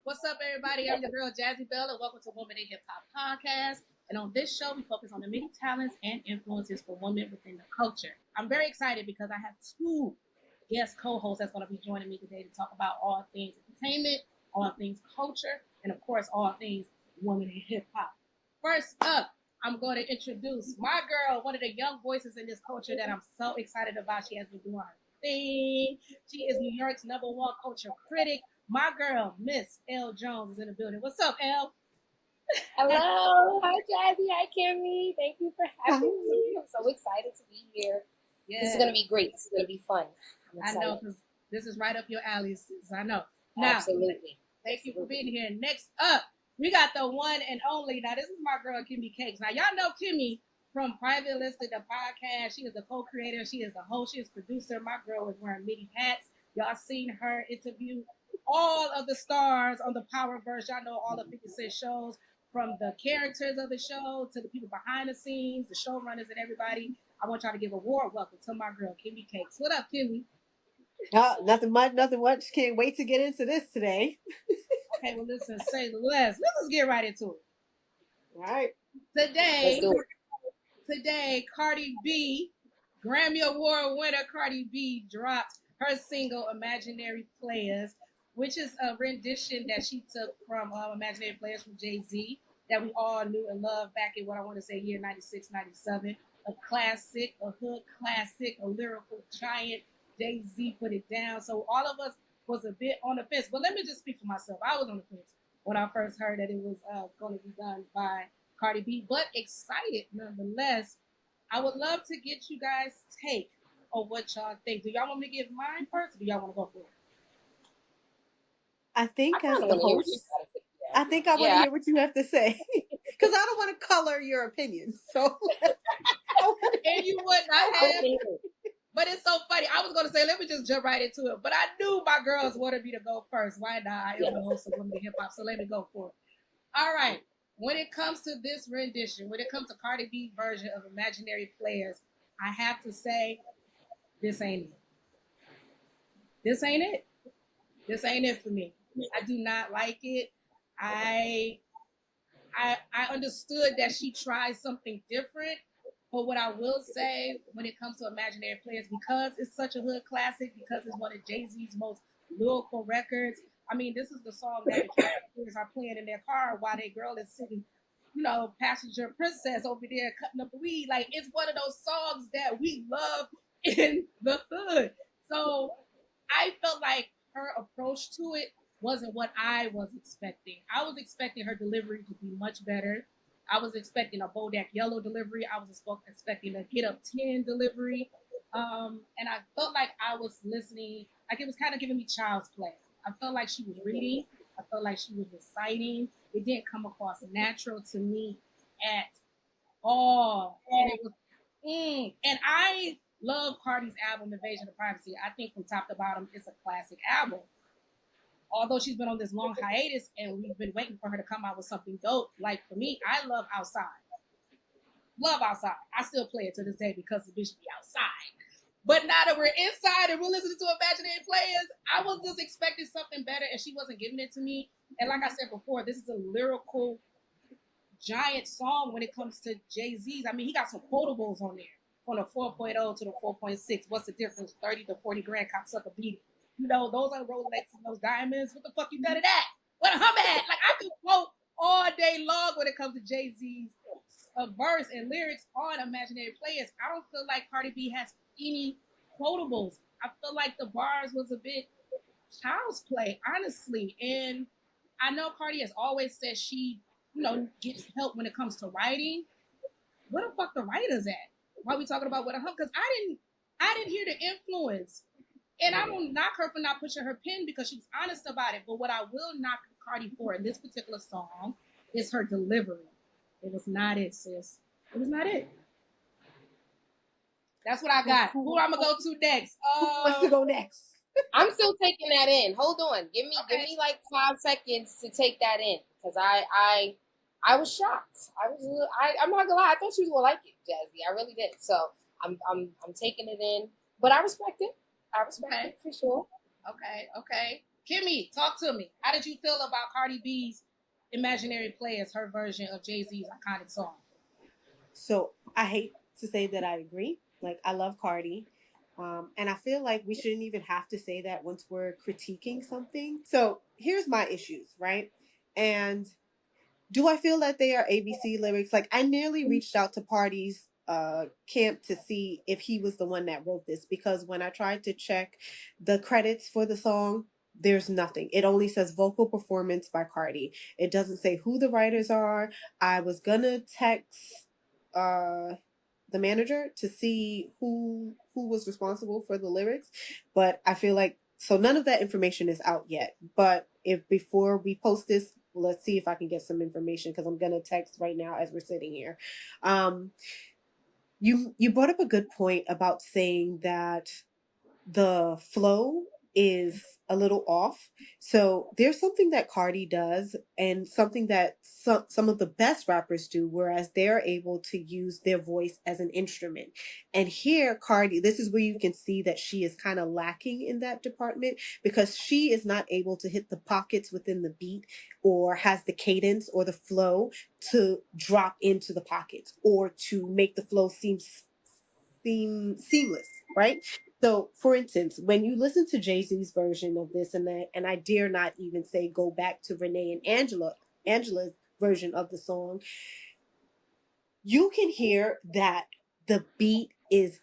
What's up, everybody? I'm your girl, Jazzie Belle, and welcome to Women in Hip Hop Podcast. And on this show, we focus on the many talents and influences for women within the culture. I'm very excited because I have two guest co-hosts that's going to be joining me today to talk about all things entertainment, all things culture, and of course, all things women in hip hop. First up, I'm going to introduce my girl, one of the young voices in this culture that I'm so excited about. She has been doing her thing. She is New York's #1 culture critic. My girl, Miss L. Jones, is in the building. What's up, L? Hello. Hi, Jazzie. Hi, Kimmy. Thank you for having me. I'm so excited to be here. Yeah. This is going to be great. This is going to be fun. I know, because this is right up your alley, sis. I know. Now, absolutely. Thank you for being here. Next up, we got the one and only. Now, this is my girl, Kimmy Cakes. Now, y'all know Kimmy from Private Listed, the podcast. She is the co-creator. She is the host. She is producer. My girl is wearing many hats. Y'all seen her interview all of the stars on the Powerverse. Y'all know all the 50 Cent shows, from the characters of the show to the people behind the scenes, the showrunners, and everybody. I want y'all to give a warm welcome to my girl, Kimmy Cakes. What up, Kimmy? Nothing much. Can't wait to get into this today. Okay, well, listen, say the less. Let's just get right into it. All right. Today, Cardi B, Grammy Award winner Cardi B, dropped her single "Imaginary Players," which is a rendition that she took from "Imaginary Players" from Jazzie, that we all knew and loved back in what I want to say year 96, 97. A classic, a hood classic, a lyrical giant. Jay-Z put it down. So all of us was a bit on the fence. But let me just speak for myself. I was on the fence when I first heard that it was going to be done by Cardi B, but excited nonetheless. I would love to get you guys' take on what y'all think. Do y'all want me to give mine first, or do y'all want to go for it? I think as the host, I think I want to hear what you have to say, because I don't want to color your opinion. So, and you would not have. But it's so funny. I was going to say, let me just jump right into it. But I knew my girls wanted me to go first. Why not? I am the host of Women in Hip Hop, so let me go for it. All right. When it comes to this rendition, when it comes to Cardi B version of Imaginary Players, I have to say, this ain't it. This ain't it. This ain't it for me. I do not like it. I understood that she tried something different. But what I will say when it comes to Imaginary Players, because it's such a hood classic, because it's one of Jay-Z's most lyrical records, I mean, this is the song that the characters are playing in their car while their girl is sitting, passenger princess over there cutting up the weed. Like, it's one of those songs that we love in the hood. So I felt like her approach to it wasn't what I was expecting. I was expecting her delivery to be much better. I was expecting a Bodak Yellow delivery. I was expecting a Get Up 10 delivery. And I felt like I was listening, like it was kind of giving me child's play. I felt like she was reading. I felt like she was reciting. It didn't come across natural to me at all. And it was, and I love Cardi's album, Invasion of Privacy. I think from top to bottom, it's a classic album. Although she's been on this long hiatus and we've been waiting for her to come out with something dope. Like for me, I love Outside. Love Outside. I still play it to this day because the bitch be outside. But now that we're inside and we're listening to Imaginary Players, I was just expecting something better and she wasn't giving it to me. And like I said before, this is a lyrical giant song when it comes to Jay-Z's. I mean, he got some quotables on there. From the 4.0 to the 4.6. What's the difference? 30 to 40 grand, cocksucker beat it. Those are Rolex and those diamonds. What the fuck you done to that? What a hum at? Like, I could quote all day long when it comes to Jay-Z's verse and lyrics on Imaginary Players. I don't feel like Cardi B has any quotables. I feel like the bars was a bit child's play, honestly. And I know Cardi has always said she, gets help when it comes to writing. Where the fuck the writers at? Why are we talking about what a hum? Because I didn't hear the influence. And I don't knock her for not pushing her pen because she's honest about it. But what I will knock Cardi for in this particular song is her delivery. It was not it, sis. It was not it. That's what I got. Who I'm gonna go to next? Who wants to go next? I'm still taking that in. Hold on. Give me like 5 seconds to take that in. Because I was shocked. I'm not gonna lie, I thought she was gonna like it, Jazzie. I really did. So I'm taking it in. But I respect it. I respect it for sure. Okay. Kimmy, talk to me. How did you feel about Cardi B's Imaginary Players, her version of Jay-Z's iconic song? So I hate to say that I agree. Like I love Cardi. And I feel like we shouldn't even have to say that once we're critiquing something. So here's my issues, right? And do I feel that they are ABC lyrics? Like I nearly reached out to Party's camp to see if he was the one that wrote this, because when I tried to check the credits for the song, there's nothing. It only says vocal performance by Cardi. It doesn't say who the writers are. I was gonna text uh the manager to see who was responsible for the lyrics, but I feel like so none of that information is out yet. But if before we post this, let's see if I can get some information, because I'm gonna text right now as we're sitting here. Um, you brought up a good point about saying that the flow is a little off. So there's something that Cardi does and something that some of the best rappers do, whereas they're able to use their voice as an instrument. And here, Cardi, this is where you can see that she is kind of lacking in that department, because she is not able to hit the pockets within the beat, or has the cadence or the flow to drop into the pockets, or to make the flow seem seamless, right? So, for instance, when you listen to Jay-Z's version of this and that, and I dare not even say go back to Renee and Angela's version of the song, you can hear that the beat is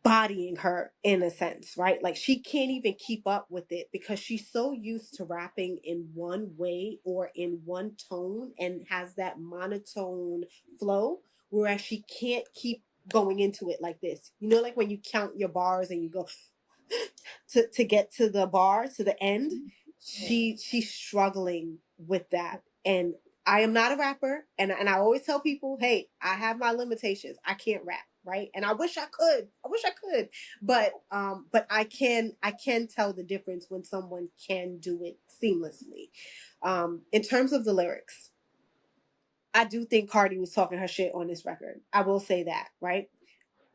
bodying her in a sense, right? Like she can't even keep up with it because she's so used to rapping in one way or in one tone and has that monotone flow, whereas she can't keep going into it like this. You know, like when you count your bars and you go to get to the bar, to the end, she's struggling with that. And I am not a rapper, and I always tell people, hey, I have my limitations. I can't rap, right? And I wish I could. But I can tell the difference when someone can do it seamlessly. In terms of the lyrics, I do think Cardi was talking her shit on this record. I will say that, right?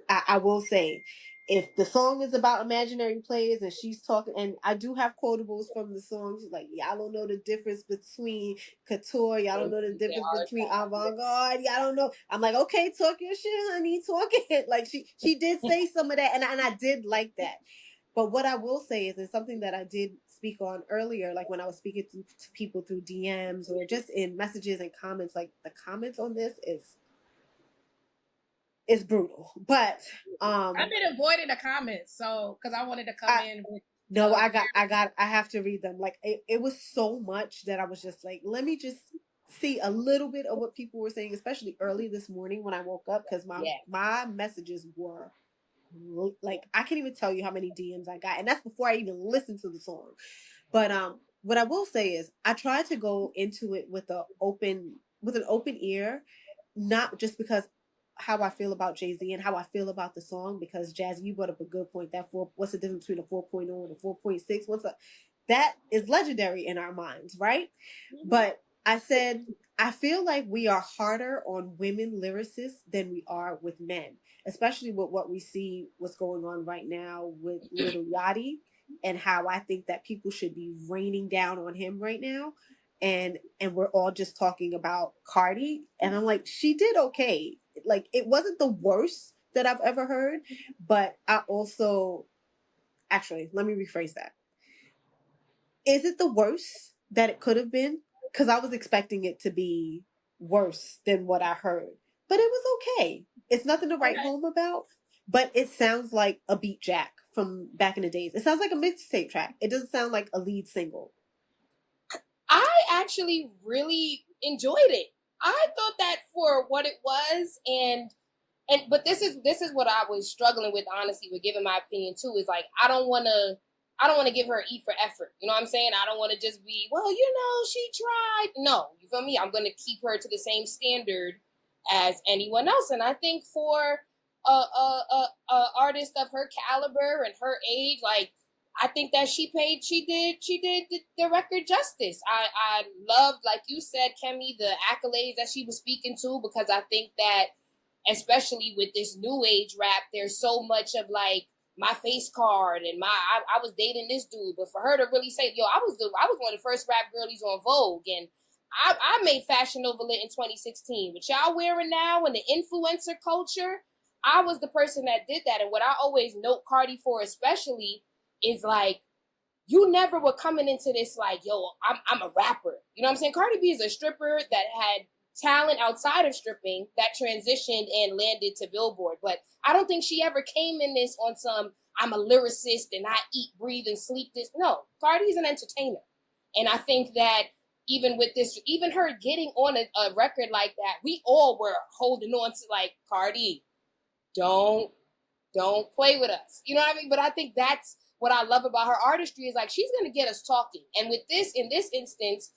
I will say, if the song is about imaginary players and she's talking, and I do have quotables from the song, she's like, y'all don't know the difference between couture, y'all don't know the difference between avant-garde, y'all don't know. I'm like, okay, talk your shit, honey, talk it. Like she did say some of that, and I did like that. But what I will say is, it's something that I did speak on earlier, like when I was speaking to people through DMs or just in messages and comments, like the comments on this is brutal. But I've been avoiding the comments, so because I wanted to come in with. No, I have to read them. Like it was so much that I was just like, let me just see a little bit of what people were saying, especially early this morning when I woke up, because my messages were like, I can't even tell you how many DMs I got, and that's before I even listened to the song. But what I will say is, I tried to go into it with an open ear, not just because how I feel about Jay-Z and how I feel about the song, because Jazzie, you brought up a good point. What's the difference between a 4.0 and a 4.6? That is legendary in our minds, right? Mm-hmm. But I said, I feel like we are harder on women lyricists than we are with men, especially with what we see what's going on right now with Lil Yachty, and how I think that people should be raining down on him right now. And we're all just talking about Cardi. And I'm like, she did okay. Like, it wasn't the worst that I've ever heard, but I also, actually, let me rephrase that. Is it the worst that it could have been? Because I was expecting it to be worse than what I heard, but it was okay. It's nothing to write home about, but it sounds like a beat jack from back in the days. It sounds like a mixtape track. It doesn't sound like a lead single. I actually really enjoyed it. I thought that for what it was, but this is what I was struggling with, honestly, with giving my opinion too, is like, I don't want to give her an E for effort. You know what I'm saying? I don't want to just be, well, she tried. No, you feel me? I'm going to keep her to the same standard as anyone else. And I think for a artist of her caliber and her age, like, I think that she did the record justice. I loved, like you said, Kemi, the accolades that she was speaking to, because I think that, especially with this new age rap, there's so much of like my face card and I was dating this dude, but for her to really say, yo, I was one of the first rap girlies on Vogue, and I made Fashion Nova Lit in 2016. But y'all wearing now in the influencer culture, I was the person that did that. And what I always note Cardi for especially is like, you never were coming into this like, yo, I'm a rapper. You know what I'm saying? Cardi B is a stripper that had talent outside of stripping that transitioned and landed to Billboard. But I don't think she ever came in this on some, I'm a lyricist and I eat, breathe, and sleep this. No, Cardi's an entertainer. And I think that even with this, even her getting on a record like that, we all were holding on to like, Cardi, don't play with us. You know what I mean? But I think that's what I love about her artistry is like, she's going to get us talking. And with this, in this instance,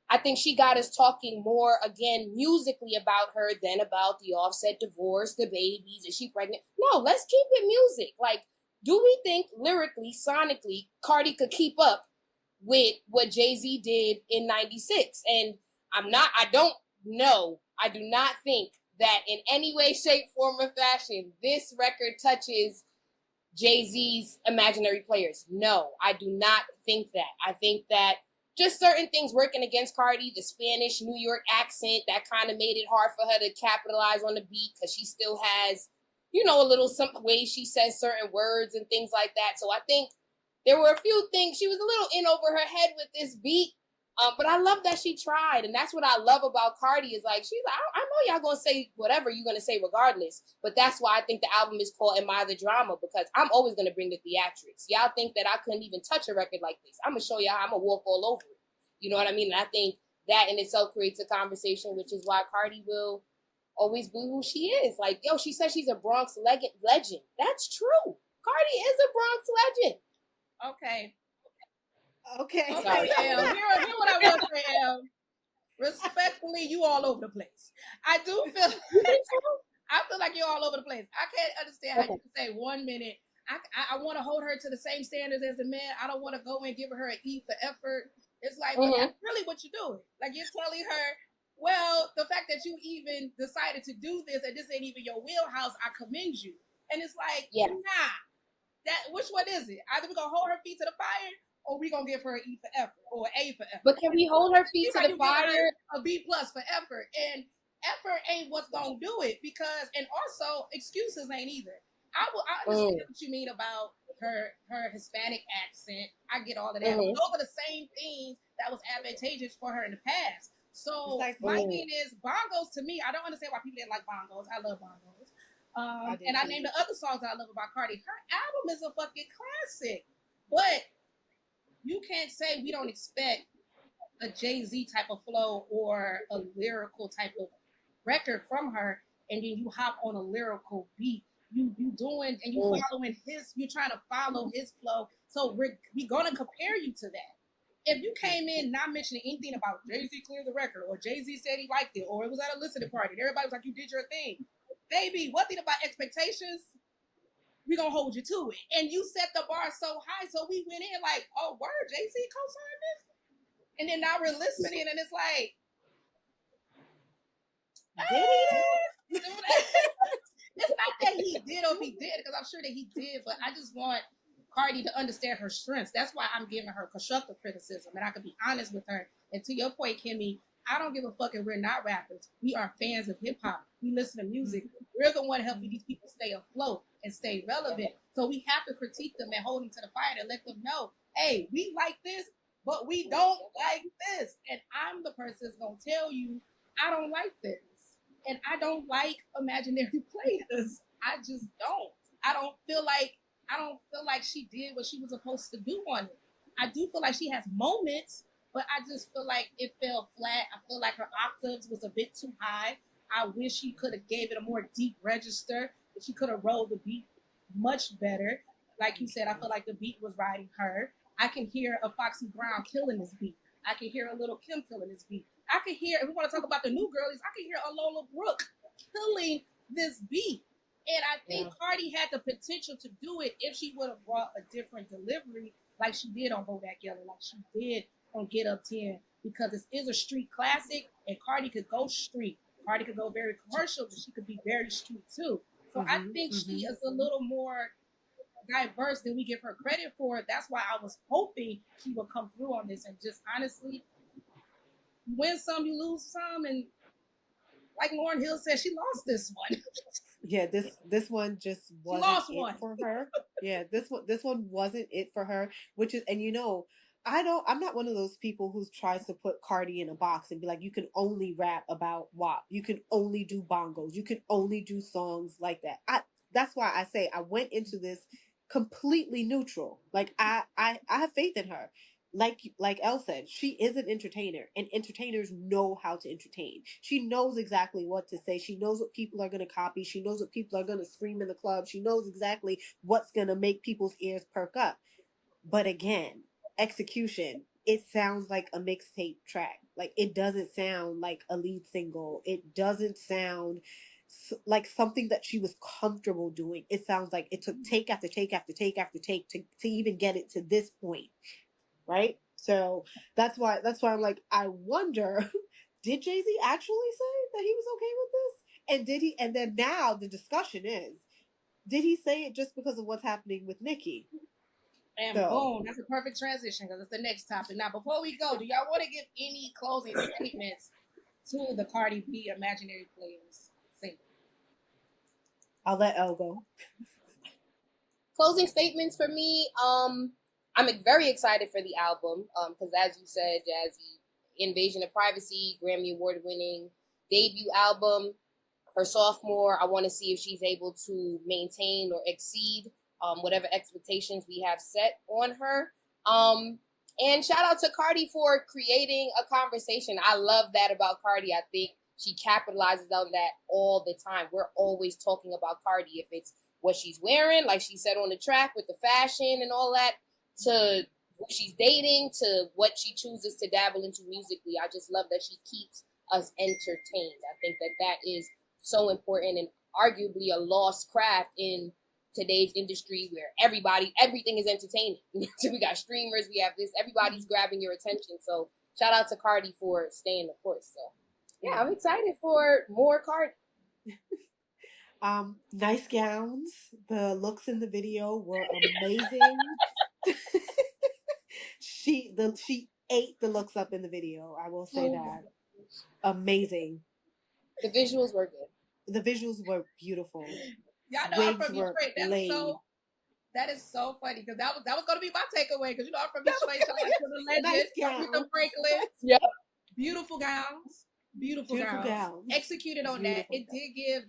I think she got us talking more, again, musically about her than about the Offset divorce, the babies, is she pregnant? No, let's keep it music. Like, do we think lyrically, sonically, Cardi could keep up with what Jay-Z did in 96? And I do not think that in any way, shape, form, or fashion, this record touches Jay-Z's Imaginary Players. No, I do not think that. I think that just certain things working against Cardi, the Spanish New York accent, that kind of made it hard for her to capitalize on the beat because she still has, a little some ways she says certain words and things like that. So I think there were a few things. She was a little in over her head with this beat. But I love that she tried. And that's what I love about Cardi is like, she's like, I know y'all going to say whatever you're going to say regardless. But that's why I think the album is called Am I the Drama? Because I'm always going to bring the theatrics. Y'all think that I couldn't even touch a record like this. I'm going to show y'all I'm going to walk all over it. You know what I mean? And I think that in itself creates a conversation, which is why Cardi will always be who she is. Like, yo, she says she's a Bronx legend. That's true. Cardi is a Bronx legend. Okay. Okay. Hear what I will say, Em. Respectfully, you all over the place. I do feel I feel like you're all over the place. I can't understand how you can say 1 minute. I want to hold her to the same standards as the man. I don't want to go and give her an E for effort. It's like, but that's really what you're doing. Like, you're telling her, well, the fact that you even decided to do this and this ain't even your wheelhouse, I commend you. And it's like, nah. Which one is it? Either we're going to hold her feet to the fire or we going to give her an E for effort or an A for effort. But can we hold her feet to the fire? A B plus for effort. And effort ain't what's going to do it because, and also excuses ain't either. I understand what you mean about her Hispanic accent. I get all of that. Those are the same things that was advantageous for her in the past. So my thing is, bongos to me, I don't understand why people didn't like bongos. I love bongos. I named the other songs that I love about Cardi. Her album is a fucking classic. But you can't say we don't expect a Jay-Z type of flow or a lyrical type of record from her, and then you hop on a lyrical beat. You doing and you following you're trying to follow his flow. So we're gonna compare you to that. If you came in not mentioning anything about Jay-Z cleared the record, or Jay-Z said he liked it, or it was at a listening party, and everybody was like, you did your thing. Baby, one thing about expectations, we're gonna hold you to it. And you set the bar so high, so we went in like, oh word, Jay-Z co-signed this? And then now we're listening and it's like, did he? It's not that he did or if he did, because I'm sure that he did, but I just want Cardi to understand her strengths. That's why I'm giving her constructive criticism, and I can be honest with her. And to your point, Kimmy, I don't give a fuck if we're not rappers. We are fans of hip hop. We listen to music. We're the one helping these people stay afloat and stay relevant. So we have to critique them and hold them to the fire and let them know, hey, we like this, but we don't like this. And I'm the person that's going to tell you, I don't like this. And I don't like Imaginary Players. I just don't. I don't feel like she did what she was supposed to do on it. I do feel like she has moments, but I just feel like it fell flat. I feel like her octaves was a bit too high. I wish she could have gave it a more deep register. She could have rolled the beat much better. Like you said, I feel like the beat was riding her. I can hear a Foxy Brown killing this beat. I can hear a Little Kim killing this beat. I can hear, if we want to talk about the new girlies, I can hear a Lola Brooke killing this beat. And I think Cardi had the potential to do it if she would have brought a different delivery like she did on Bodak Yellow, like she did on Get Up 10, because this is a street classic and Cardi could go street. Cardi could go very commercial, but she could be very street too. So I think she is a little more diverse than we give her credit for. That's why I was hoping she would come through on this and just honestly win some, you lose some, and like Lauryn Hill said, she lost this one. Yeah, this one just She wasn't lost it one. for her. Yeah, this one wasn't it for her, which is, and I'm not one of those people who tries to put Cardi in a box and be like, you can only rap about WAP. You can only do bongos. You can only do songs like that. That's why I say I went into this completely neutral. Like I have faith in her. Like Elle said, she is an entertainer, and entertainers know how to entertain. She knows exactly what to say. She knows what people are going to copy. She knows what people are going to scream in the club. She knows exactly what's going to make people's ears perk up. But again, execution, it sounds like a mixtape track. Like, it doesn't sound like a lead single. It doesn't sound like something that she was comfortable doing. It sounds like it took take after take after take after take to even get it to this point, right? So that's why I'm like, I wonder, did Jay-Z actually say that he was okay with this? And did he? And then now the discussion is, did he say it just because of what's happening with Nicki? And So boom, that's a perfect transition because it's the next topic. Now, before we go, do y'all want to give any closing statements to the Cardi B Imaginary Players single? I'll let Elle go. Closing statements for me. I'm very excited for the album because, as you said, Jazzie, Invasion of Privacy, Grammy Award winning debut album. Her sophomore, I want to see if she's able to maintain or exceed whatever expectations we have set on her. And shout out to Cardi for creating a conversation. I love that about Cardi. I think she capitalizes on that all the time. We're always talking about Cardi, if it's what she's wearing, like she said on the track with the fashion and all that, to who she's dating, to what she chooses to dabble into musically. I just love that she keeps us entertained. I think that is so important and arguably a lost craft in today's industry where everything is entertaining. So we got streamers, we have this, everybody's grabbing your attention. So shout out to Cardi for staying the course. So yeah, I'm excited for more Cardi. Nice gowns. The looks in the video were amazing. She ate the looks up in the video. I will say that. Amazing. The visuals were good. The visuals were beautiful. Y'all know I'm Wigs from were Detroit. laid. That is so funny because that was going to be my takeaway because I'm from Detroit. Shout out to the legend, Nice gown. Aretha Franklin. Yeah. Beautiful gowns. Beautiful gowns. Gowns. Executed on that. It did give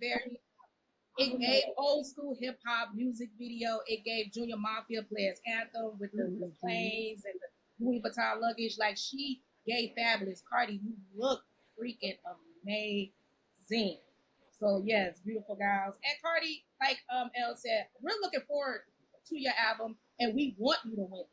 it gave old school hip hop music video. It gave Junior Mafia Playerz anthem with the planes and the Louis Vuitton luggage. Like, she gave fabulous. Cardi, you look freaking amazing. So yes, beautiful gowns. And Cardi, like Elle said, we're looking forward to your album and we want you to win.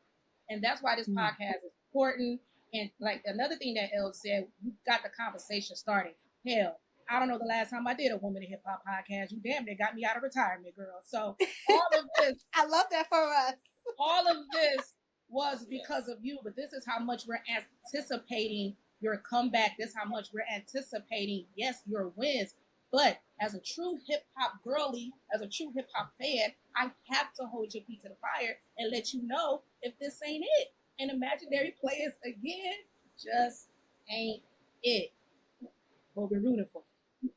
And that's why this podcast is important. And like another thing that Elle said, you got the conversation started. Hell, I don't know the last time I did a Woman in Hip Hop podcast. You damn near got me out of retirement, girl. So all of this, I love that for us. all of this was because of you. But this is how much we're anticipating your comeback. This is how much we're anticipating, yes, your wins. But as a true hip hop girly, as a true hip hop fan, I have to hold your feet to the fire and let you know if this ain't it. And Imaginary Players, again, just ain't it. But we're rooting for you.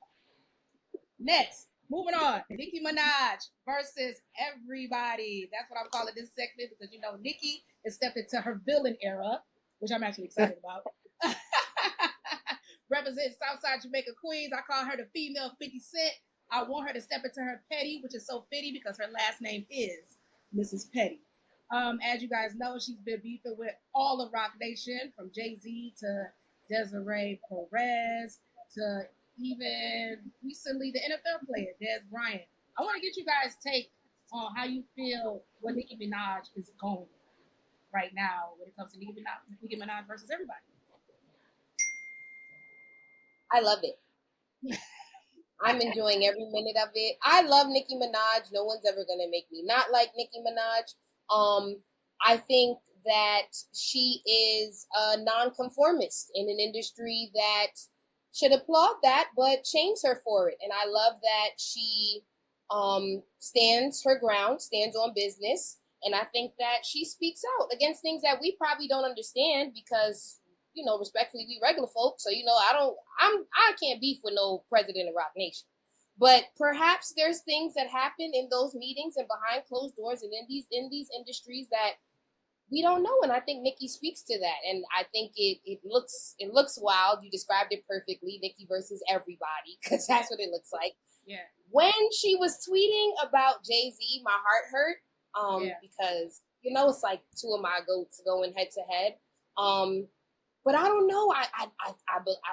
Next, moving on. Nicki Minaj versus everybody. That's what I'm calling this segment because, Nicki has stepped into her villain era, which I'm actually excited about. Represents Southside Jamaica Queens. I call her the female 50 Cent. I want her to step into her petty, which is so fitty because her last name is Mrs. Petty. As you guys know, she's been beefing with all of Rock Nation, from Jay-Z to Desiree Perez to even recently the NFL player, Des Bryant. I want to get you guys' take on how you feel what Nicki Minaj is going right now when it comes to Nicki Minaj versus everybody. I love it. I'm enjoying every minute of it. I love Nicki Minaj. No one's ever going to make me not like Nicki Minaj. I think that she is a nonconformist in an industry that should applaud that, but shames her for it. And I love that she stands her ground, stands on business, and I think that she speaks out against things that we probably don't understand because, respectfully, we regular folks. So I can't beef with no president of Rock Nation. But perhaps there's things that happen in those meetings and behind closed doors and in these industries that we don't know, and I think Nicki speaks to that, and I think it looks wild. You described it perfectly, Nicki versus everybody, because that's what it looks like. Yeah. When she was tweeting about Jay-Z, my heart hurt, because it's like two of my goats going head to head. But I don't know. I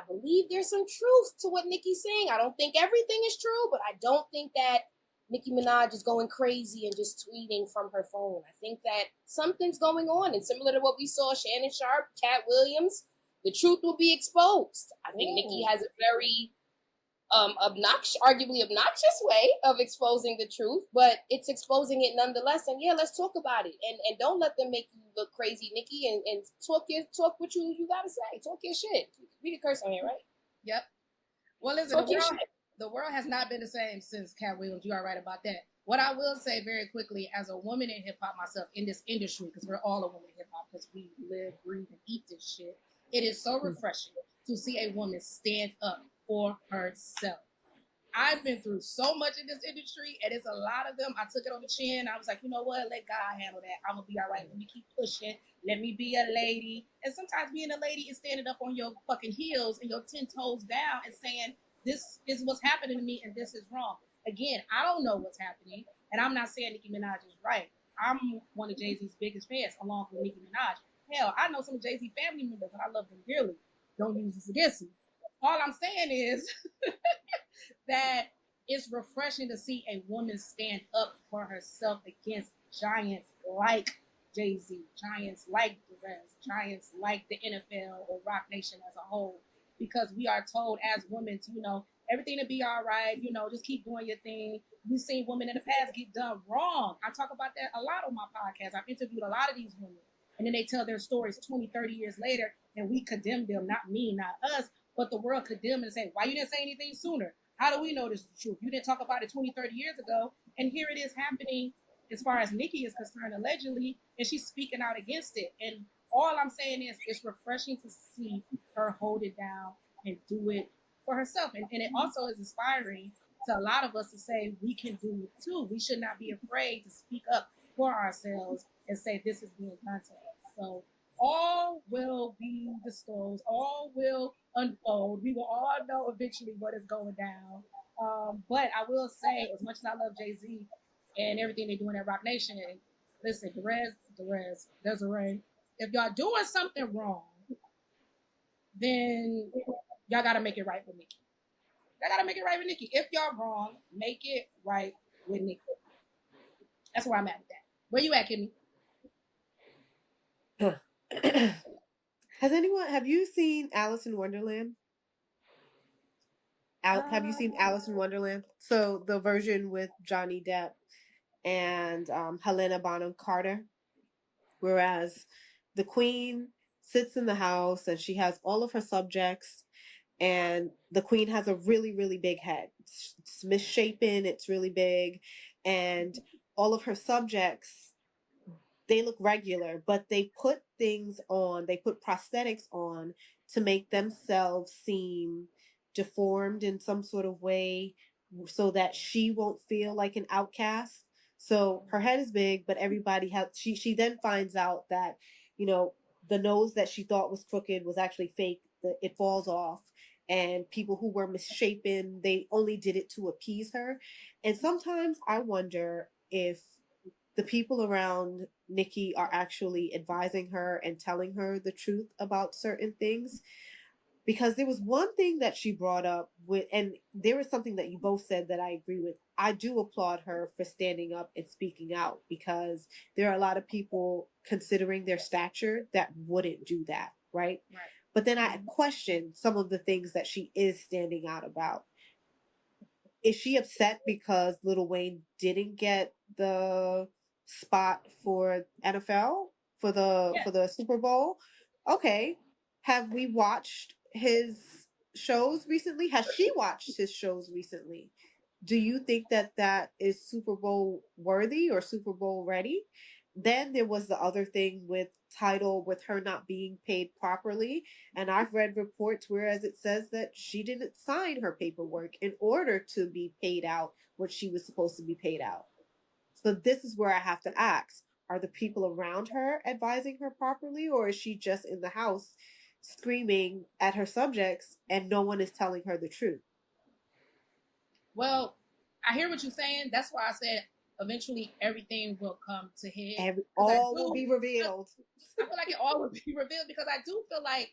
believe there's some truth to what Nicki's saying. I don't think everything is true, but I don't think that Nicki Minaj is going crazy and just tweeting from her phone. I think that something's going on, and similar to what we saw Shannon Sharp, Cat Williams, the truth will be exposed. I think Nicki has a very arguably obnoxious way of exposing the truth, but it's exposing it nonetheless. And let's talk about it, and don't let them make you look crazy, Nicki, and talk what you gotta say. Talk your shit. We can curse on here, right? Yep. Well, listen, the world has not been the same since Cat Williams. You are right about that. What I will say very quickly, as a woman in hip hop myself, in this industry, because we're all a woman in hip hop, because we live, breathe, and eat this shit, it is so refreshing to see a woman stand up for herself. I've been through so much in this industry, and it's a lot of them. I took it on the chin. I was like, you know what? Let God handle that. I'm going to be all right. Let me keep pushing. Let me be a lady. And sometimes being a lady is standing up on your fucking heels and your 10 toes down and saying, this is what's happening to me, and this is wrong. Again, I don't know what's happening, and I'm not saying Nicki Minaj is right. I'm one of Jay-Z's biggest fans, along with Nicki Minaj. Hell, I know some Jay-Z family members, and I love them dearly. Don't use this against me. All I'm saying is that it's refreshing to see a woman stand up for herself against giants like Jay-Z, giants like Playerz, giants like the NFL or Rock Nation as a whole. Because we are told as women to, everything to be all right, just keep doing your thing. We've seen women in the past get done wrong. I talk about that a lot on my podcast. I've interviewed a lot of these women. And then they tell their stories 20, 30 years later, and we condemn them, not me, not us, but the world condemn them and say, why you didn't say anything sooner? How do we know this is the truth? You didn't talk about it 20, 30 years ago, and here it is happening as far as Nicki is concerned, allegedly, and she's speaking out against it. And all I'm saying is it's refreshing to see her hold it down and do it for herself. And it also is inspiring to a lot of us to say we can do it too. We should not be afraid to speak up for ourselves and say this is being done to us. So all will be disclosed, all will unfold. We will all know eventually what is going down. But I will say, as much as I love Jay-Z and everything they're doing at Rock Nation, listen, Desiree, if y'all doing something wrong, then y'all got to make it right with Nicki. Y'all got to make it right with Nicki. If y'all wrong, make it right with Nicki. That's where I'm at with that. Where you at, Kimmy? Have you seen Alice in Wonderland? Have you seen Alice in Wonderland? So the version with Johnny Depp and Helena Bonham Carter, whereas the queen sits in the house and she has all of her subjects, and the queen has a really, really big head. It's misshapen, it's really big, and all of her subjects, they look regular, but they put prosthetics on to make themselves seem deformed in some sort of way so that she won't feel like an outcast. So her head is big, but she then finds out that, the nose that she thought was crooked was actually fake. It falls off. And people who were misshapen, they only did it to appease her. And sometimes I wonder if the people around Nicki are actually advising her and telling her the truth about certain things. Because there was one thing that she brought up and there was something that you both said that I agree with. I do applaud her for standing up and speaking out, because there are a lot of people considering their stature that wouldn't do that, right? But then I question some of the things that she is standing out about. Is she upset because Lil Wayne didn't get the spot for NFL for the Super Bowl? Okay. Have we watched his shows recently? Has she watched his shows recently? Do you think that that is Super Bowl worthy or Super Bowl ready? Then there was the other thing with Title, with her not being paid properly. And I've read reports whereas it says that she didn't sign her paperwork in order to be paid out what she was supposed to be paid out. So this is where I have to ask, are the people around her advising her properly, or is she just in the house screaming at her subjects and no one is telling her the truth? Well, I hear what you're saying. That's why I said eventually everything will come to head. Because All will be revealed. I feel like it all will be revealed because I do feel like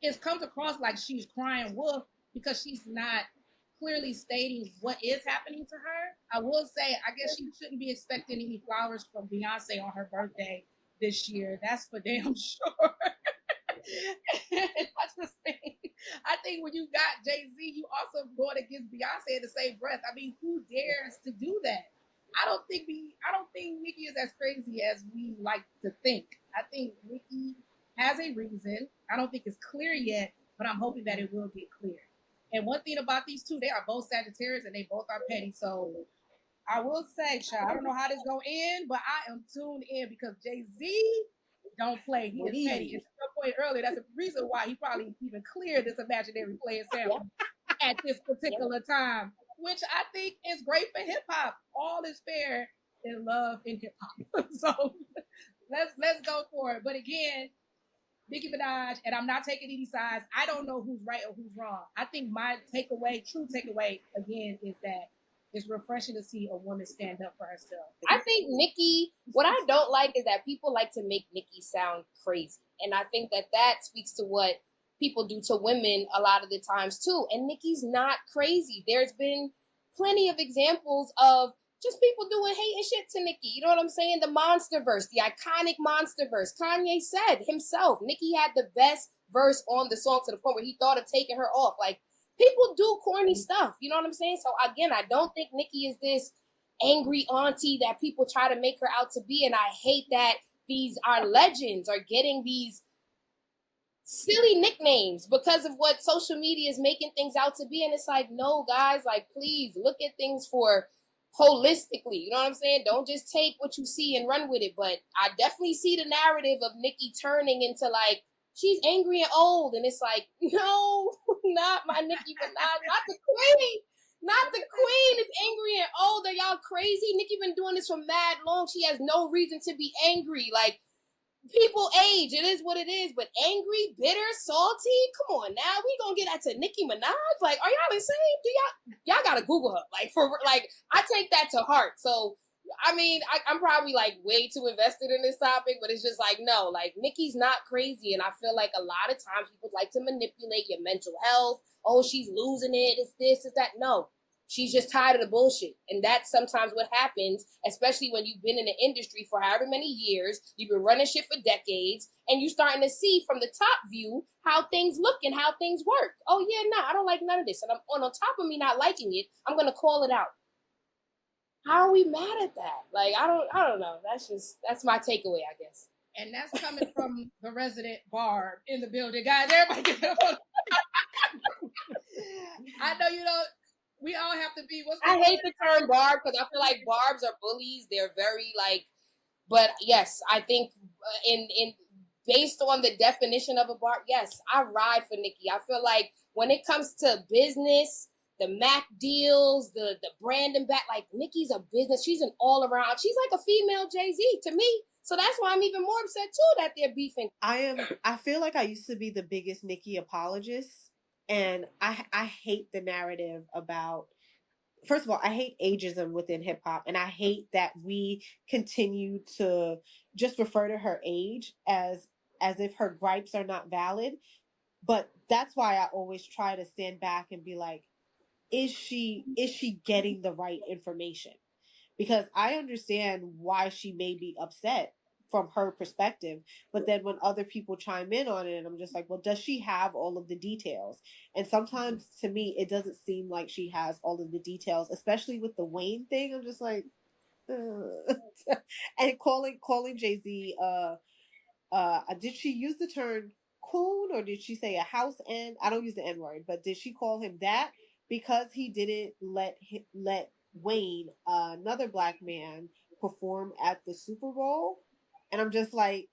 it comes across like she's crying wolf because she's not clearly stating what is happening to her. I will say, I guess she shouldn't be expecting any flowers from Beyonce on her birthday this year. That's for damn sure. I just think, I think when you got Jay Z, you also going against Beyonce in the same breath. I mean, who dares to do that? I don't think Nicki is as crazy as we like to think. I think Nicki has a reason. I don't think it's clear yet, but I'm hoping that it will get clear. And one thing about these two, they are both Sagittarius and they both are petty. So I will say, child, I don't know how this gonna end, but I am tuned in because Jay Z don't play. He is petty. And to your point earlier, that's the reason why he probably even cleared this imaginary player sample at this particular time, which I think is great for hip hop. All is fair in love in hip hop. So let's go for it. But again, Nicki Minaj, and I'm not taking any sides. I don't know who's right or who's wrong. I think my takeaway, true takeaway, again, is that it's refreshing to see a woman stand up for herself. I think Nicki, what I don't like is that people like to make Nicki sound crazy. And I think that that speaks to what people do to women a lot of the times too. And Nicki's not crazy. There's been plenty of examples of just people doing hate and shit to Nicki. You know what I'm saying? The monster verse, the iconic monster verse. Kanye said himself, Nicki had the best verse on the song to the point where he thought of taking her off. Like, people do corny stuff. You know what I'm saying? So again, I don't think Nicki is this angry auntie that people try to make her out to be. And I hate that these our legends are getting these silly nicknames because of what social media is making things out to be. And it's like, no, guys, like, please look at things for holistically. You know what I'm saying? Don't just take what you see and run with it. But I definitely see the narrative of Nicki turning into like, she's angry and old. And it's like, no, not my Nicki Minaj, not the queen. Not the queen is angry and old. Are y'all crazy? Nicki been doing this for mad long. She has no reason to be angry. Like, people age. It is what it is. But angry, bitter, salty. Come on now. We gonna get that to Nicki Minaj? Like, are y'all insane? Y'all gotta Google her. Like, for like, I take that to heart. So I mean, I'm probably like way too invested in this topic, but it's just like, no, like Nicki's not crazy. And I feel like a lot of times people like to manipulate your mental health. Oh, she's losing it. It's this, it's that. No, she's just tired of the bullshit. And that's sometimes what happens, especially when you've been in the industry for however many years, you've been running shit for decades, and you're starting to see from the top view how things look and how things work. Oh yeah, no, I don't like none of this. And I'm on top of me not liking it, I'm going to call it out. How are we mad at that? Like, I don't know. That's my takeaway, I guess. And that's coming from the resident Barb in the building. Guys, everybody give it up. I know you don't, we all have to be, I hate the term Barb because I feel like Barbs are bullies. They're very like, but yes, I think in based on the definition of a Barb, yes, I ride for Nicki. I feel like when it comes to business, the Mac deals, the brand and back, like Nicki's a business. She's an all around. She's like a female Jay-Z to me. So that's why I'm even more upset too that they're beefing. I feel like I used to be the biggest Nicki apologist, and I hate the narrative about. First of all, I hate ageism within hip hop, and I hate that we continue to just refer to her age as if her gripes are not valid. But that's why I always try to stand back and be like, is she getting the right information? Because I understand why she may be upset from her perspective, but then when other people chime in on it, I'm just like, well, does she have all of the details? And sometimes to me it doesn't seem like she has all of the details, especially with the Wayne thing. I'm just like, and calling Jay-Z did she use the term coon, or did she say a house end? I don't use the N word, but did she call him that? because he didn't let Wayne, another black man, perform at the Super Bowl, and I'm just like,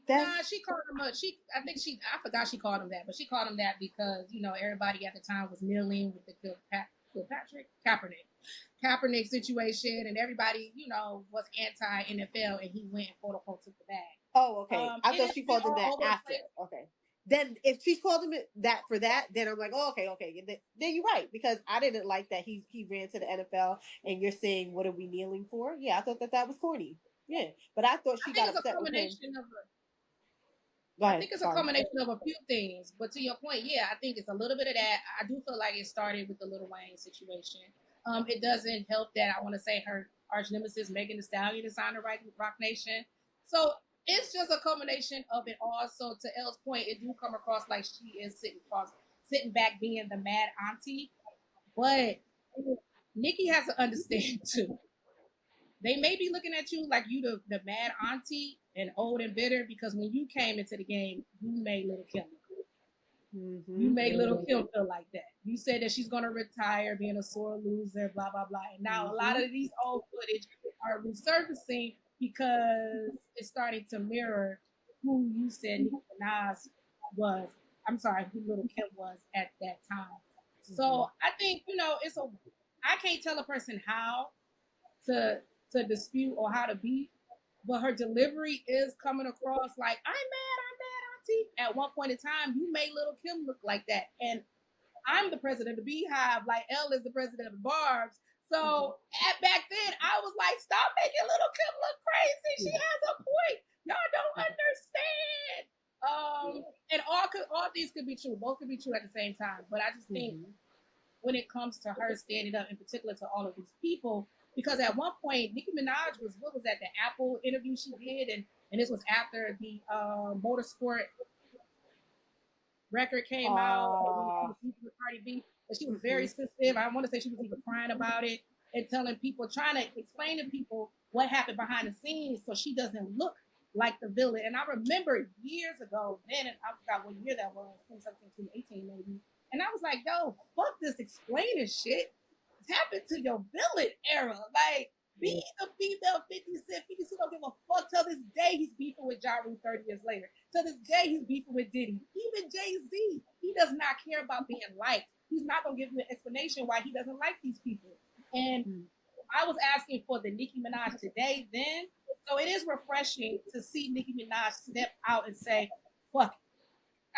Nah, that's she called him a she. I think I forgot she called him that, but she called him that because everybody at the time was kneeling with the Patrick Kaepernick situation, and everybody was anti NFL, and he went and quote unquote took the bag. oh, okay. I It thought is she be called him all that over the after. place. Okay. Then if she called him that for that, then I'm like, oh, okay. Then you're right, because I didn't like that he ran to the NFL, and you're saying, what are we kneeling for? Yeah, I thought that was corny. Yeah, but I thought I she think got it's a upset with him. combination of Go I ahead. think it's a Sorry. combination of a few things, but to your point, yeah, I think it's a little bit of that. I do feel like it started with the Lil Wayne situation. It doesn't help that I want to say her arch nemesis Megan Thee Stallion is signed to Rock Nation, so it's just a combination of it all. So to Elle's point, it do come across like she is sitting back being the mad auntie, but Nicki has to understand too. They may be looking at you like you the mad auntie and old and bitter because when you came into the game, you made Little Kim look good. Mm-hmm. You made Little Kim feel like that. You said that she's gonna retire, being a sore loser, blah blah blah. And now a lot of these old footage are resurfacing because it's starting to mirror who you said Nicki Minaj was. I'm sorry, who Little Kim was at that time. So I think it's a. I can't tell a person how to dispute or how to beat, but her delivery is coming across like I'm mad, auntie. At one point in time, you made Little Kim look like that, and I'm the president of the Beehive, like Elle is the president of the Barbs. So back then, I was like, stop making Little Kim look crazy. She has a point. Y'all don't understand. And all these could be true. Both could be true at the same time. But I just think when it comes to her standing up, in particular to all of these people, because at one point Nicki Minaj was that the Apple interview she did, and this was after the motorsport record came out with Cardi B, and she was very sensitive. I want to say she was even crying about it and telling people, trying to explain to people what happened behind the scenes so she doesn't look like the villain. And I remember years ago, then, and I forgot what year that was, 2017, 2018 maybe, and I was like, yo, fuck this explaining shit. It's happened to your villain era. Like, be the female 50 Cent. 50 Cent don't give a fuck. Till this day, he's beefing with Ja Rule 30 years later. Till this day, he's beefing with Diddy. Even Jay-Z, he does not care about being liked. He's not going to give you an explanation why he doesn't like these people. And I was asking for the Nicki Minaj today, then. So it is refreshing to see Nicki Minaj step out and say, fuck it.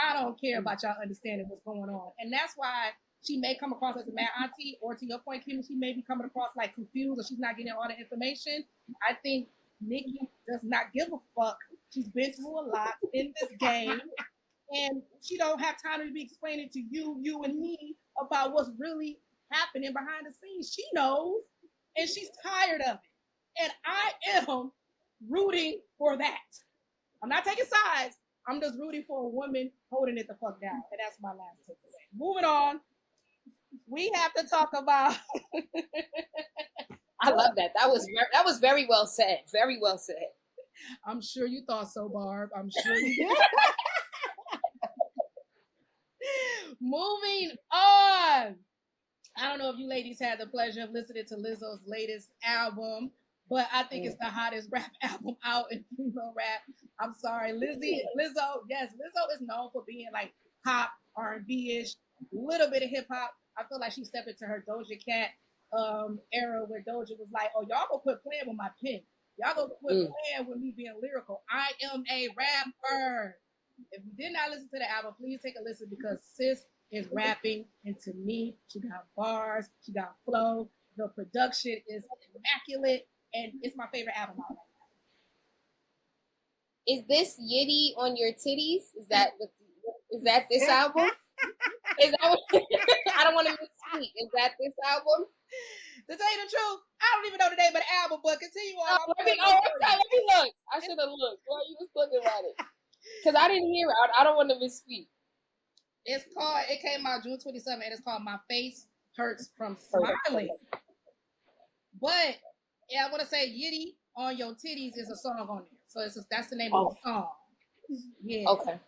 I don't care about y'all understanding what's going on. And that's why she may come across as a mad auntie, or to your point, Kim, she may be coming across like confused or she's not getting all the information. I think Nicki does not give a fuck. She's been through a lot in this game, and she don't have time to be explaining to you and me about what's really happening behind the scenes. She knows, and she's tired of it. And I am rooting for that. I'm not taking sides. I'm just rooting for a woman holding it the fuck down. And that's my last takeaway. Moving on. We have to talk about. I love that. That was very well said. Very well said. I'm sure you thought so, Barb. I'm sure you did. Moving on. I don't know if you ladies had the pleasure of listening to Lizzo's latest album, but I think it's the hottest rap album out in female rap. I'm sorry, Lizzo. Yes, Lizzo is known for being like pop, R&B-ish, little bit of hip hop. I feel like she stepped into her Doja Cat era where Doja was like, "Oh, y'all gonna quit playing with my pen. Y'all gonna quit playing with me being lyrical. I am a rapper." If you did not listen to the album, please take a listen because sis is rapping, and to me, she got bars, she got flow. The production is immaculate, and it's my favorite album out right now. Is this Yitty on your titties? Is that this album? Is that what, I don't want to misspeak. Is that this album? To tell you the truth, I don't even know the name of the album, but continue on. Let me look. I should have looked while you was talking about it. Because I didn't hear it. I don't want to misspeak. It came out June 27th, and it's called My Face Hurts from Smiling. But, yeah, I want to say Yitty on Your Titties is a song on there. So that's the name of the song. Yeah. Okay.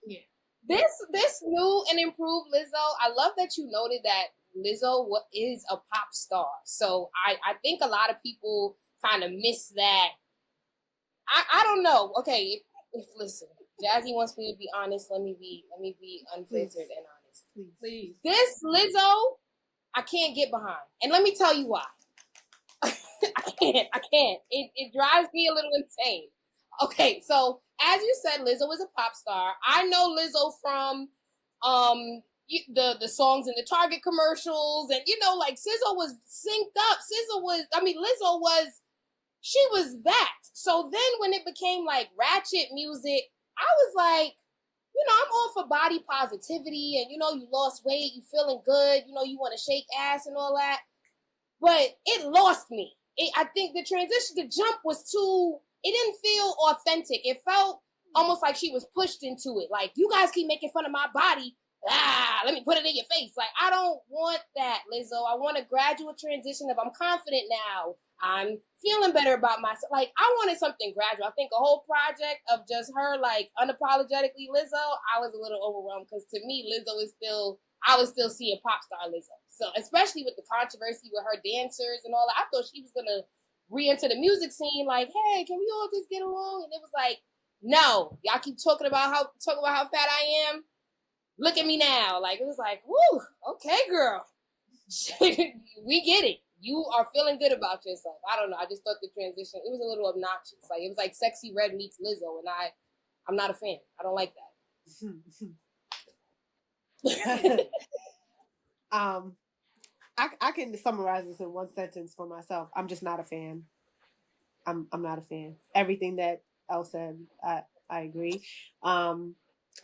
Yeah. This new and improved Lizzo. I love that you noted that Lizzo is a pop star. So I think a lot of people kind of miss that. I don't know. Okay, if listen, Jazzie wants me to be honest. Let me be unfiltered Please. and honest. Please. This Lizzo, I can't get behind, and let me tell you why. I can't. It drives me a little insane. Okay, so as you said, Lizzo is a pop star. I know Lizzo from the songs in the Target commercials, and like SZA was synced up. Lizzo was, she was that. So then when it became like ratchet music, I was like, I'm all for body positivity, and you lost weight, you feeling good, you want to shake ass and all that. But it lost me. I think the transition, the jump was too, it didn't feel authentic. It felt almost like she was pushed into it. Like, you guys keep making fun of my body. Let me put it in your face. Like, I don't want that, Lizzo. I want a gradual transition of, I'm confident now. I'm feeling better about myself. Like, I wanted something gradual. I think a whole project of just her, like, unapologetically Lizzo, I was a little overwhelmed because to me, Lizzo is still, I would still see a pop star Lizzo. So, especially with the controversy with her dancers and all that, I thought she was going to re-enter the music scene like, hey, can we all just get along? And it was like, no, y'all keep talking about how fat I am. Look at me now. Like, it was like, woo, okay, girl. We get it. You are feeling good about yourself. I don't know. I just thought the transition, it was a little obnoxious. Like, it was like Sexy Red meets Lizzo, and I'm not a fan. I don't like that. I can summarize this in one sentence for myself. I'm just not a fan. I'm not a fan. Everything that Elle said, I agree. I'm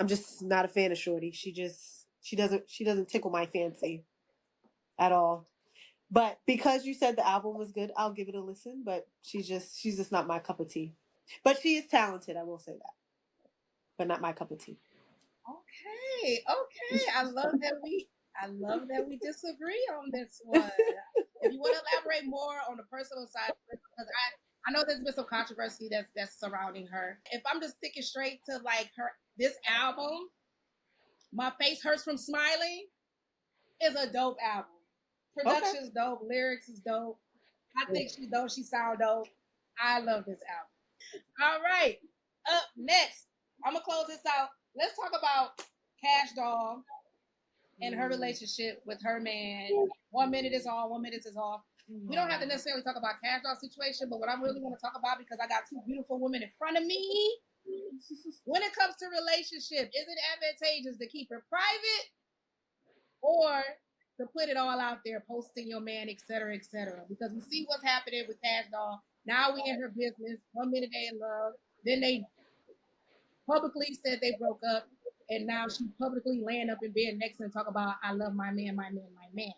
just not a fan of Shorty. She doesn't tickle my fancy at all. But because you said the album was good, I'll give it a listen. But she's just not my cup of tea. But she is talented, I will say that. But not my cup of tea. Okay. I love that we disagree on this one. If you want to elaborate more on the personal side, because I know there's been some controversy that's surrounding her. If I'm just sticking straight to like this album, My Face Hurts from Smiling is a dope album. Production's dope, lyrics is dope. I think she's dope. She sound dope. I love this album. All right. Up next, I'm gonna close this out. Let's talk about Kash Doll and her relationship with her man. 1 minute is on, 1 minute is off. We don't have to necessarily talk about Kash Doll's situation, but what I really want to talk about, because I got two beautiful women in front of me, when it comes to relationship, is it advantageous to keep it private or to put it all out there, posting your man, etc., etc.? Because we see what's happening with Kash Doll. Now we in her business. 1 minute they in love. Then they publicly said they broke up, and now she publicly laying up in bed next to him talk about, I love my man, my man, my man.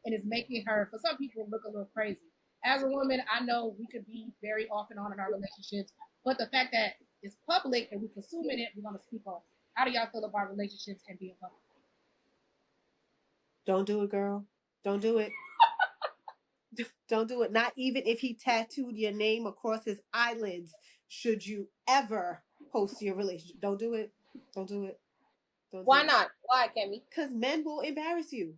And it's making her, for some people, look a little crazy. As a woman, I know we could be very off and on in our relationships, but the fact that it's public and we're consuming it, we're going to speak on. How do y'all feel about relationships and being public? Don't do it, girl. Don't do it. Don't do it. Not even if he tattooed your name across his eyelids, should you ever post your relationship. Don't do it. Don't do it. Why not? Why, Kemi? Because men will embarrass you.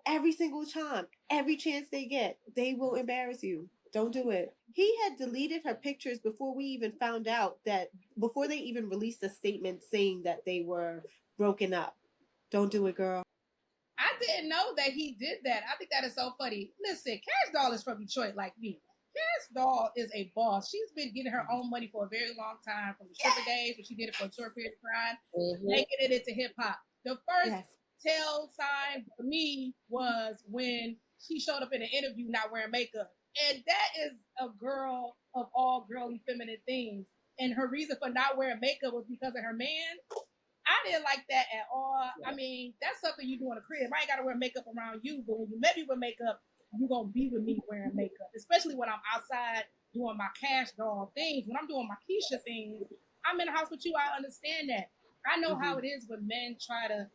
Every single time. Every chance they get, they will embarrass you. Don't do it. He had deleted her pictures before we even found out that, before they even released a statement saying that they were broken up. Don't do it, girl. I didn't know that he did that. I think that is so funny. Listen, Kash Doll is from Detroit like me. Kash Doll is a boss. She's been getting her own money for a very long time, from the stripper days when she did it for a short period of time, making it into hip hop. The first tell sign for me was when she showed up in an interview not wearing makeup. And that is a girl of all girly feminine things. And her reason for not wearing makeup was because of her man. I didn't like that at all. I mean, that's something you do in a crib. I ain't got to wear makeup around you, but when you met me with makeup, you're going to be with me wearing makeup, especially when I'm outside doing my Kash Doll things. When I'm doing my Keisha things, I'm in the house with you. I understand that. I know how it is when men try to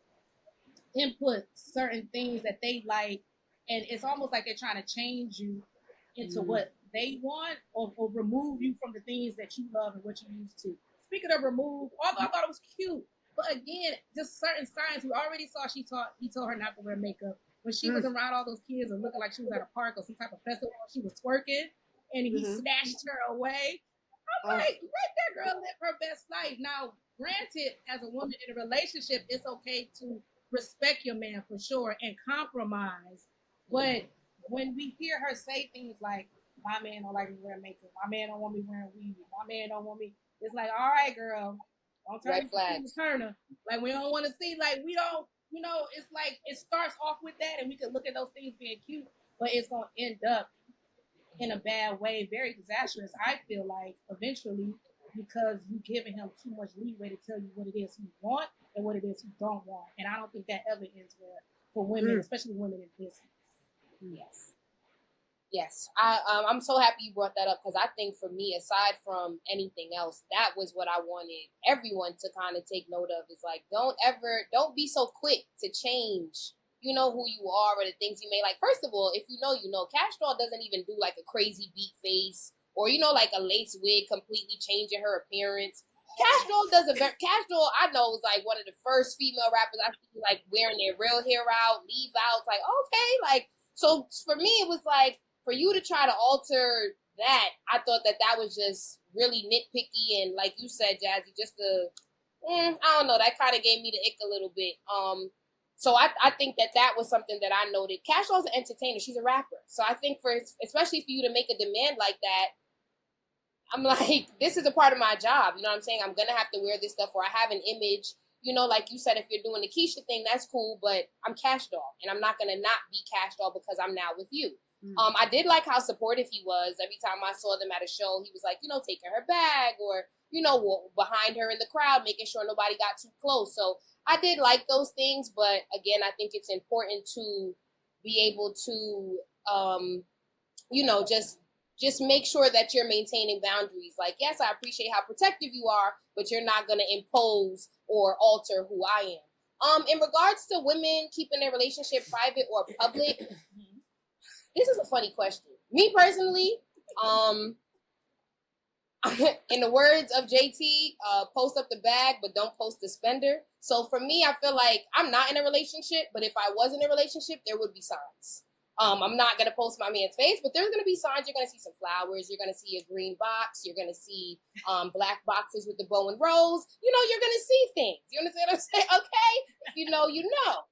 input certain things that they like, and it's almost like they're trying to change you into what they want, or remove you from the things that you love and what you used to. Speaking of remove, although I thought it was cute, But again, just certain signs. We already saw he told her not to wear makeup. When she was around all those kids and looking like she was at a park or some type of festival, she was twerking, and he snatched her away. I'm like, let that girl live her best life. Now, granted, as a woman in a relationship, it's okay to respect your man for sure and compromise. But when we hear her say things like, my man don't like me wearing makeup, my man don't want me wearing weave, my man don't want me, it's like, all right, girl, don't turn into Turner. Like, we don't want to see, like, we don't, it's like, it starts off with that, and we can look at those things being cute, but it's going to end up in a bad way, very disastrous, I feel like, eventually, because you're giving him too much leeway to tell you what it is he want and what it is he don't want. And I don't think that ever ends well for women, especially women in business. Yes. Yes. I'm so happy you brought that up, because I think for me, aside from anything else, that was what I wanted everyone to kind of take note of. Is like, don't be so quick to change, who you are or the things you may like. First of all, if you know, Cash Doll doesn't even do like a crazy beat face or, like a lace wig completely changing her appearance. Cash Doll Cash Doll, I know, was like one of the first female rappers I see like wearing their real hair out, leave out. Like, okay, like, so for me, it was like, for you to try to alter that, I thought that was just really nitpicky, and like you said, Jazzie, just I don't know, that kind of gave me the ick a little bit. So I think that was something that I noted. Cash Doll's an entertainer; she's a rapper, so I think especially for you to make a demand like that, I'm like, this is a part of my job. You know what I'm saying? I'm gonna have to wear this stuff, or I have an image. Like you said, if you're doing the Keisha thing, that's cool, but I'm Cash Doll, and I'm not gonna not be Cash Doll because I'm now with you. I did like how supportive he was. Every time I saw them at a show, he was like, taking her bag or, behind her in the crowd, making sure nobody got too close. So I did like those things. But again, I think it's important to be able to, just make sure that you're maintaining boundaries. Like, yes, I appreciate how protective you are, but you're not going to impose or alter who I am. In regards to women keeping their relationship private or public, this is a funny question. Me personally, in the words of JT, post up the bag, but don't post the spender. So for me, I feel like I'm not in a relationship, but if I was in a relationship, there would be signs. I'm not going to post my man's face, but there's going to be signs. You're going to see some flowers. You're going to see a green box. You're going to see black boxes with the bow and rose. You're going to see things. You understand what I'm saying? Okay? If you know, you know.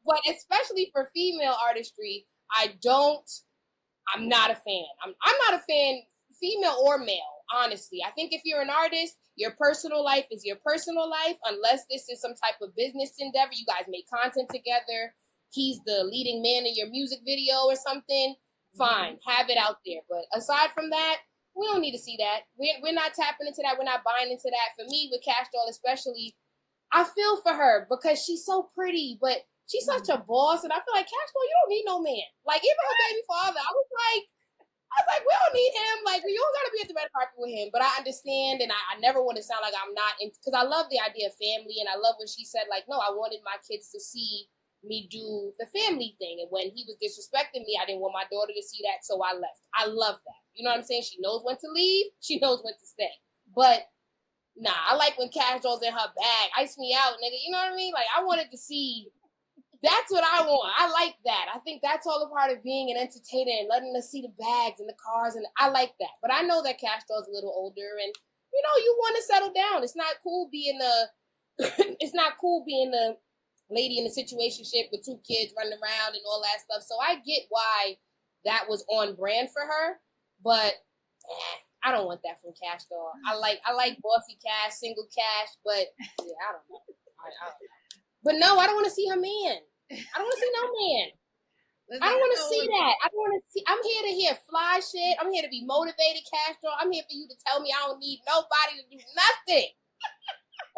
But especially for female artistry, I'm not a fan. I'm not a fan, female or male, honestly. I think if you're an artist, your personal life is your personal life, unless this is some type of business endeavor. You guys make content together. He's the leading man in your music video or something. Fine, have it out there. But aside from that, we don't need to see that. We're not tapping into that. We're not buying into that. For me, with Cash Doll especially, I feel for her because she's so pretty, but she's such a boss, and I feel like, Cash Doll, you don't need no man. Like, even her baby father, I was like, we don't need him. Like, you don't got to be at the red carpet with him. But I understand, and I never want to sound like I'm not, because I love the idea of family, and I love when she said, like, no, I wanted my kids to see me do the family thing. And when he was disrespecting me, I didn't want my daughter to see that, so I left. I love that. You know what I'm saying? She knows when to leave. She knows when to stay. But nah, I like when Cash Doll's in her bag. Ice me out, nigga. You know what I mean? Like, I wanted to see. That's what I want. I like that. I think that's all a part of being an entertainer and letting us see the bags and the cars. And I like that. But I know that Cash Doll's a little older, and you want to settle down. It's not cool being the lady in a situationship with 2 kids running around and all that stuff. So I get why that was on brand for her, but I don't want that from Cash Doll. I like bossy Cash, single Cash, but yeah, I don't know. But no, I don't want to see her man. I don't want to see no man. I don't want to see that. I don't want to see. I'm here to hear fly shit. I'm here to be motivated, Cash Doll. I'm here for you to tell me I don't need nobody to do nothing.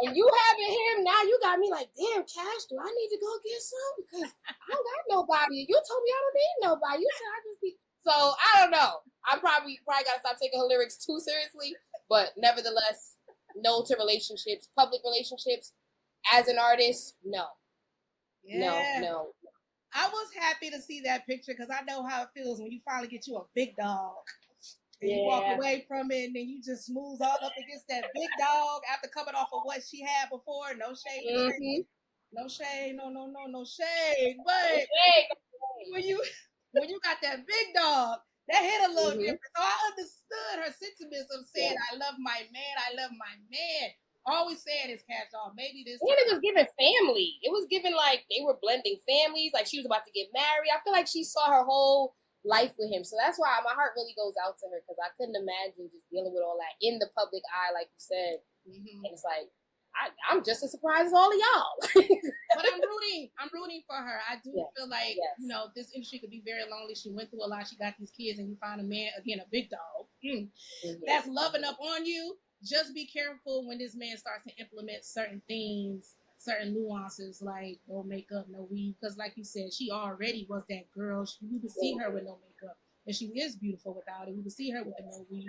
And you having him now, you got me like, damn, Cash, do I need to go get some? Because I don't got nobody. You told me I don't need nobody. You said I just need. So I don't know. I'm probably got to stop taking her lyrics too seriously. But nevertheless, no to relationships, public relationships. As an artist, no. Yeah. No. I was happy to see that picture because I know how it feels when you finally get you a big dog. and you walk away from it, and then you just smooth all up against that big dog after coming off of what she had before. No shade, Mm-hmm. no shade, no shade. But when you got that big dog, that hit a little different. So I understood her sentiments of saying, "I love my man, I love my man." Always saying it's Cash Doll. Maybe this. And it was giving family. It was giving like they were blending families. Like she was about to get married. I feel like she saw her whole life with him. So that's why my heart really goes out to her because I couldn't imagine just dealing with all that in the public eye, like you said. And it's like I'm just as surprised as all of y'all. But I'm rooting for her. I do feel like you know this industry could be very lonely. She went through a lot. She got these kids, and you find a man again, a big dog that's loving up on you. Just be careful when this man starts to implement certain things, certain nuances like no makeup, no weave. Because, like you said, she already was that girl. We would see her with no makeup, and she is beautiful without it. We would see her with the no weave.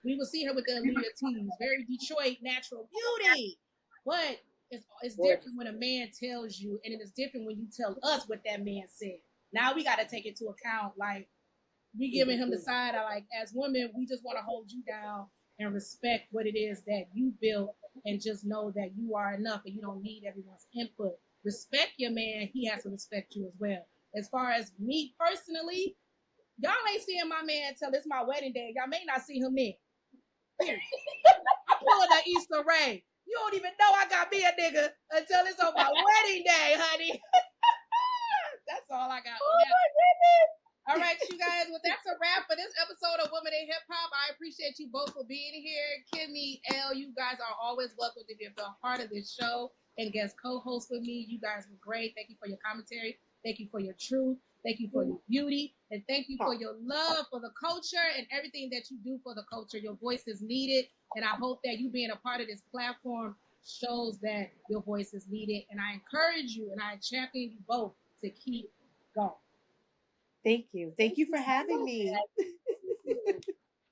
We would see her with the Aaliyah tees, very Detroit natural beauty. But it's different when a man tells you, and it is different when you tell us what that man said. Now we got to take into account, like we giving him the side. Like as women, we just want to hold you down and respect what it is that you built and just know that you are enough and you don't need everyone's input. Respect your man. He has to respect you as well. As far as me personally, y'all ain't seeing my man till it's my wedding day. Y'all may not see him then. I'm pulling the Easter Ray. You don't even know I got me a nigga until it's on my wedding day, honey. That's all I got. Oh my goodness. All right, you guys. Well, that's a wrap for this episode of Women in Hip Hop. I appreciate you both for being here. Kimmy, Elle, you guys are always welcome to be a part of this show and guest co-host with me. You guys were great. Thank you for your commentary. Thank you for your truth. Thank you for your beauty. And thank you for your love for the culture and everything that you do for the culture. Your voice is needed. And I hope that you being a part of this platform shows that your voice is needed. And I encourage you and I champion you both to keep going. Thank you. Thank you for having me.